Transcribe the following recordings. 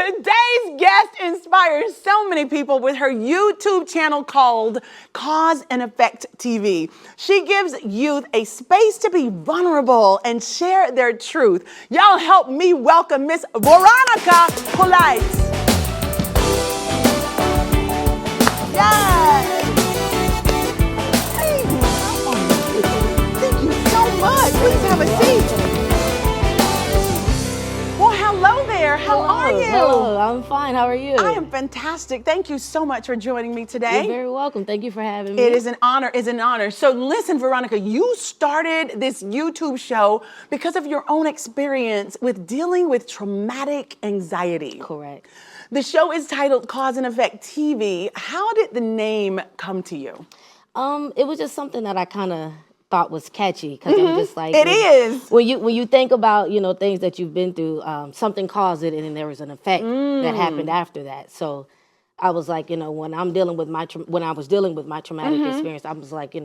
Today's guest inspires so many people with her YouTube channel called Cause and Effect TV. She gives youth a space to be vulnerable and share their truth. Y'all help me welcome Miss Voronica Polite. Yes. Hey, thank you so much. Please have a seat. Well, hello there. How are you? Hello, I'm fine. How are you? I am fantastic. Thank you so much for joining me today. You're very welcome. Thank you for having me. It is an honor. It's an honor. So listen, Veronica, you started this YouTube show because of your own experience with dealing with traumatic anxiety. Correct. The show is titled Cause and Effect TV. How did the name come to you? It was just something that I kind of thought was catchy because I'm just like It is. when you think about things that you've been through, something caused it and then there was an effect that happened after that. So I was like, when I'm dealing with when I was dealing with my traumatic experience, I was like,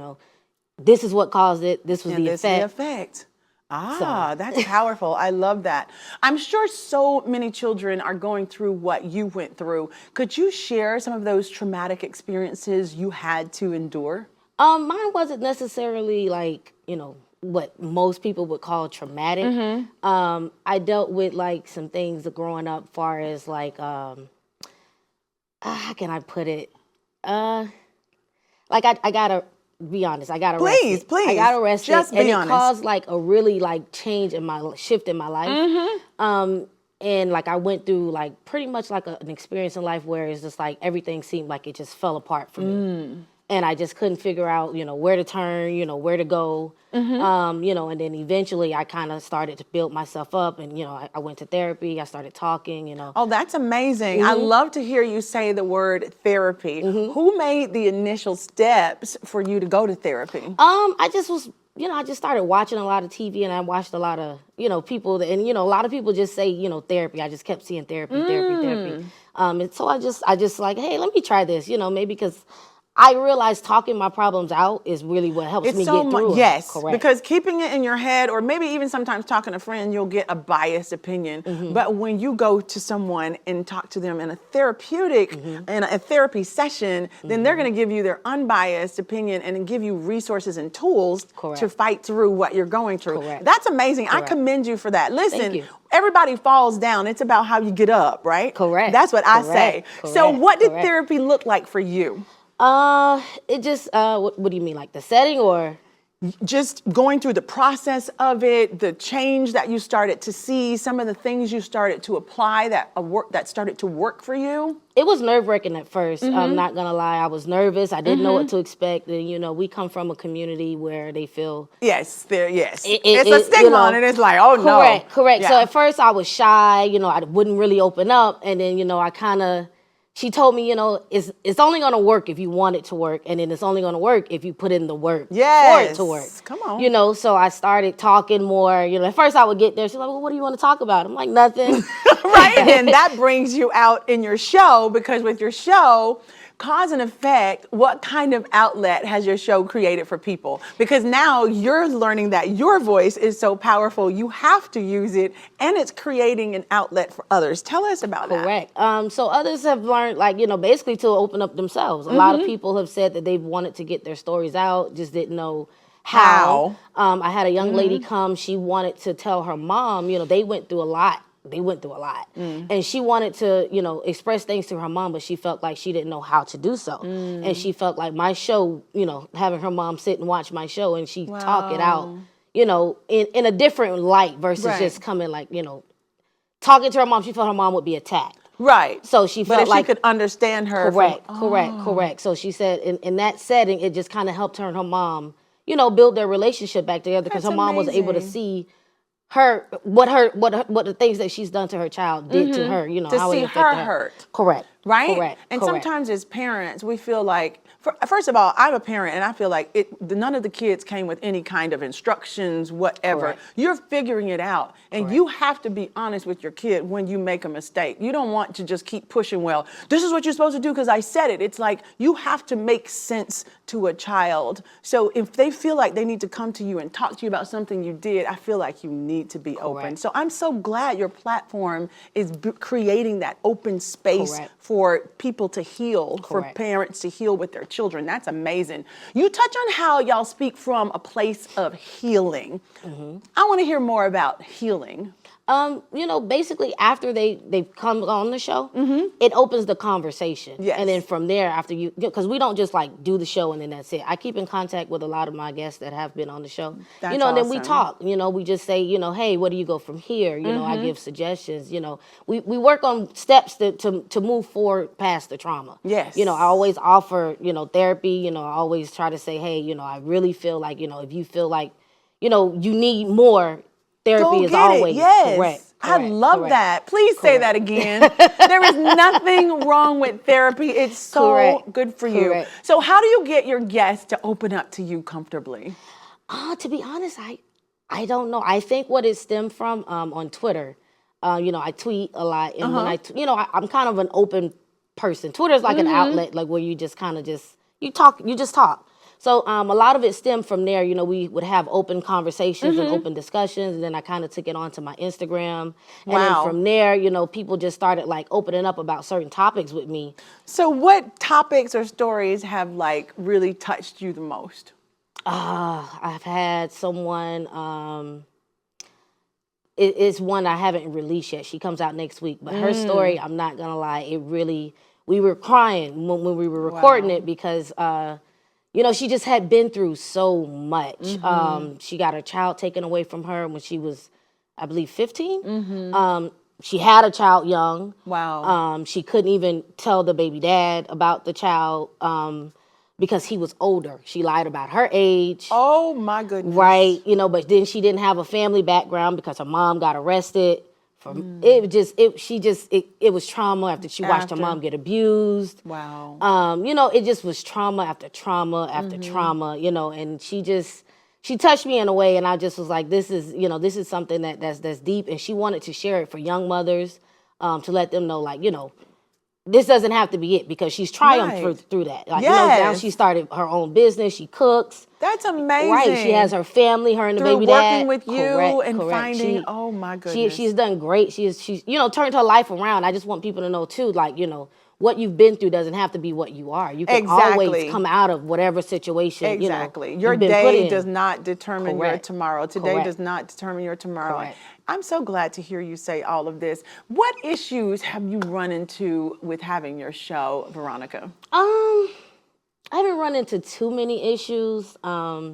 this is what caused it. This was the effect. That's powerful. I love that. I'm sure so many children are going through what you went through. Could you share some of those traumatic experiences you had to endure? Mine wasn't necessarily like, what most people would call traumatic. I dealt with like some things growing up far as like, how can I put it? Like I gotta be honest, I got arrested. Please. I got arrested. Just be honest. It caused like a really like shift in my life. And like I went through like pretty much like an experience in life where it's just like everything seemed like it just fell apart for me. And I just couldn't figure out, where to turn, where to go, and then eventually I kind of started to build myself up and, I went to therapy, I started talking, Oh, that's amazing. I love to hear you say the word therapy. Who made the initial steps for you to go to therapy? I just was, I just started watching a lot of TV and I watched a lot of, people and, a lot of people just say, therapy. I just kept seeing therapy. And so I just like, hey, let me try this, maybe because I realized talking my problems out is really what helps me get through it. Yes, correct. Because keeping it in your head, or maybe even sometimes talking to a friend, you'll get a biased opinion. But when you go to someone and talk to them in a therapeutic, in a therapy session, then they're going to give you their unbiased opinion and give you resources and tools to fight through what you're going through. Correct. That's amazing. Correct. I commend you for that. Listen. Thank you. Everybody falls down. It's about how you get up, right? Correct. That's what I say. Correct. So what did therapy look like for you? It just, what do you mean, like the setting or? Just going through the process of it, the change that you started to see, some of the things you started to apply that started to work for you? It was nerve-wracking at first. I'm not gonna lie. I was nervous. I didn't know what to expect. And, we come from a community where they feel it's a stigma on it. It's like, oh no. Correct. Yeah. So at first I was shy. I wouldn't really open up, and then I kind of. She told me, it's only going to work if you want it to work. And then it's only going to work if you put in the work for it to work. Come on. So I started talking more. At first I would get there. She's like, well, what do you want to talk about? I'm like, nothing. Right. And that brings you out in your show, because with your show, Cause and Effect, what kind of outlet has your show created for people? Because now you're learning that your voice is so powerful, you have to use it, and it's creating an outlet for others. Tell us about that. Correct. So others have learned, basically to open up themselves. A lot of people have said that they've wanted to get their stories out, just didn't know how. I had a young lady come. She wanted to tell her mom, they went through a lot. And she wanted to, express things to her mom, but she felt like she didn't know how to do so. And she felt like my show, having her mom sit and watch my show and she talk it out, in a different light versus just coming talking to her mom. She felt her mom would be attacked. Right. So she felt but if she could understand her. Correct. So she said in that setting, it just kind of helped her and her mom, build their relationship back together, because her mom was able to see what the things that she's done to her child did to her, to how see it affected her hurt. Correct. Right? Correct. And Correct. sometimes as parents, we feel like, first of all, I'm a parent and I feel like none of the kids came with any kind of instructions, whatever. Correct. You're figuring it out. And Correct. you have to be honest with your kid when you make a mistake. You don't want to just keep pushing, well, this is what you're supposed to do because I said it. It's like you have to make sense to a child. So if they feel like they need to come to you and talk to you about something you did, I feel like you need to be open. So I'm so glad your platform is creating that open space Correct. for people to heal, for Correct. parents to heal with their children. That's amazing. You touch on how y'all speak from a place of healing. I want to hear more about healing. You know, basically after they've come on the show, it opens the conversation. Yes. And then from there, after because we don't just like do the show and then that's it. I keep in contact with a lot of my guests that have been on the show. That's you know, and then we awesome. talk, you know, we just say, you know, hey, where do you go from here? You know, I give suggestions, you know, we work on steps to move forward past the trauma. Yes. You know, I always offer, you know, therapy, you know, I always try to say, hey, you know, I really feel like, you know, if you feel like, you know, you need more, therapy is always correct. I love that. Please say that again. There is nothing wrong with therapy. It's so good for you. So how do you get your guests to open up to you comfortably? To be honest, I don't know. I think what it stemmed from on Twitter, you know, I tweet a lot. And when you know, I'm kind of an open person. Twitter is like an outlet, like where you just kind of you just talk. So a lot of it stemmed from there. You know, we would have open conversations and open discussions, and then I kind of took it onto my Instagram. And then from there, you know, people just started like opening up about certain topics with me. So what topics or stories have like really touched you the most? I've had someone, it's one I haven't released yet. She comes out next week, but her story, I'm not gonna lie, we were crying when we were recording it because, you know, she just had been through so much. She got her child taken away from her when she was, I believe, 15. She had a child young. Wow. She couldn't even tell the baby dad about the child because he was older. She lied about her age. Oh my goodness. Right. You know, but then she didn't have a family background because her mom got arrested. It was trauma after she watched her mom get abused. Wow. You know, it just was trauma after trauma after trauma, you know, and she touched me in a way, and I just was like, this is something that's deep, and she wanted to share it for young mothers, to let them know, like, you know, this doesn't have to be it, because she's triumphed through that. Like, you know, now she started her own business. She cooks. That's amazing. Right. She has her family, her and the baby dad. Working with you and finding, oh my goodness. She's done great. She's you know, turned her life around. I just want people to know too, like, you know, what you've been through doesn't have to be what you are. You can always come out of whatever situation. Exactly. You know, your day does not determine your tomorrow. Today does not determine your tomorrow. Correct. I'm so glad to hear you say all of this. What issues have you run into with having your show, Voronica? I haven't run into too many issues. I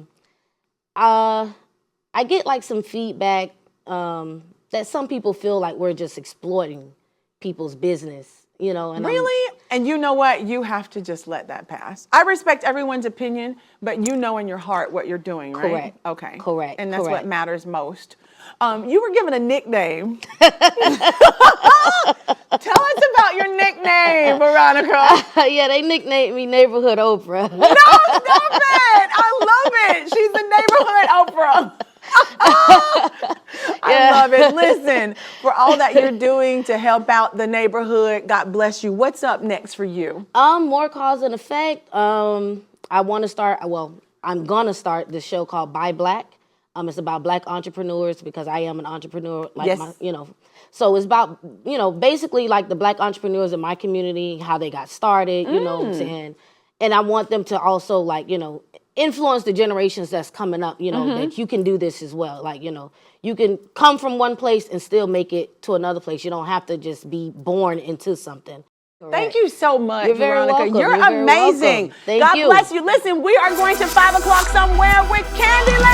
get like some feedback that some people feel like we're just exploiting people's business. You know, and really? And you know what? You have to just let that pass. I respect everyone's opinion, but you know in your heart what you're doing, right? Correct. Okay. Correct. And that's what matters most. You were given a nickname. Tell us about your nickname, Voronica. Yeah, they nicknamed me Neighborhood Oprah. No, stop it. I love it. She's the Neighborhood Oprah. I love it. Listen, for all that you're doing to help out the neighborhood, God bless you. What's up next for you? More cause and effect. I'm gonna start the show called Buy Black. It's about Black entrepreneurs, because I am an entrepreneur, like you know. So it's about, you know, basically like the Black entrepreneurs in my community, how they got started, you know what I'm saying? And I want them to also, like, you know, influence the generations that's coming up, you know, that you can do this as well. Like, you know, you can come from one place and still make it to another place. You don't have to just be born into something. Thank you so much, You're very Voronica. welcome. You're amazing. Thank God you. bless you. Listen, we are going to 5 o'clock somewhere with Candyland.